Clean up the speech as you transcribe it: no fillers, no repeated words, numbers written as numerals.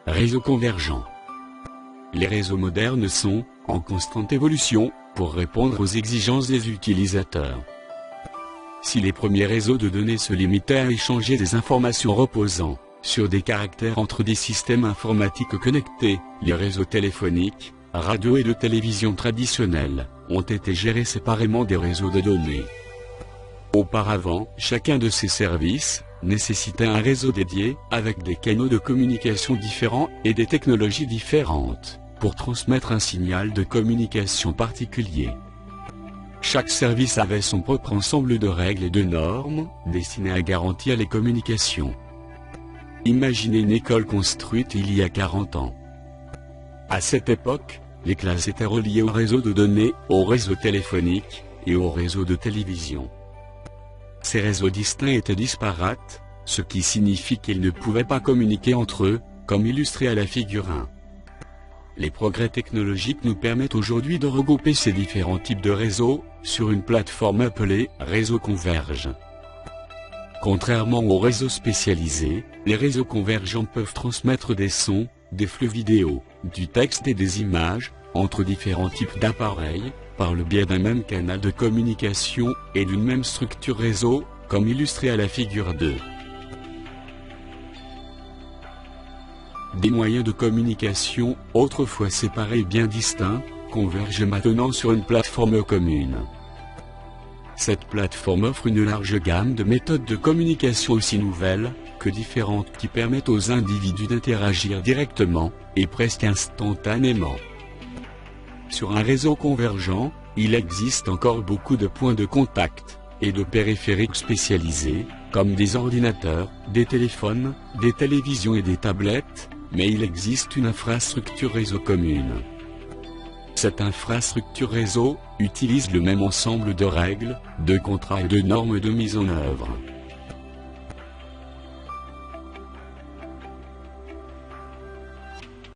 Réseaux convergents. Les réseaux modernes sont en constante évolution pour répondre aux exigences des utilisateurs. Si les premiers réseaux de données se limitaient à échanger des informations reposant sur des caractères entre des systèmes informatiques connectés, les réseaux téléphoniques, radio et de télévision traditionnels ont été gérés séparément des réseaux de données. Auparavant, chacun de ces services nécessitait un réseau dédié, avec des canaux de communication différents et des technologies différentes, pour transmettre un signal de communication particulier. Chaque service avait son propre ensemble de règles et de normes, destinées à garantir les communications. Imaginez une école construite il y a 40 ans. À cette époque, les classes étaient reliées au réseau de données, au réseau téléphonique et au réseau de télévision. Ces réseaux distincts étaient disparates, ce qui signifie qu'ils ne pouvaient pas communiquer entre eux, comme illustré à la figure 1. Les progrès technologiques nous permettent aujourd'hui de regrouper ces différents types de réseaux sur une plateforme appelée réseau converge. Contrairement aux réseaux spécialisés, les réseaux convergents peuvent transmettre des sons, des flux vidéo, du texte et des images entre différents types d'appareils, par le biais d'un même canal de communication et d'une même structure réseau, comme illustré à la figure 2. Des moyens de communication, autrefois séparés et bien distincts, convergent maintenant sur une plateforme commune. Cette plateforme offre une large gamme de méthodes de communication aussi nouvelles que différentes qui permettent aux individus d'interagir directement et presque instantanément. Sur un réseau convergent, il existe encore beaucoup de points de contact et de périphériques spécialisés, comme des ordinateurs, des téléphones, des télévisions et des tablettes, mais il existe une infrastructure réseau commune. Cette infrastructure réseau utilise le même ensemble de règles, de contrats et de normes de mise en œuvre.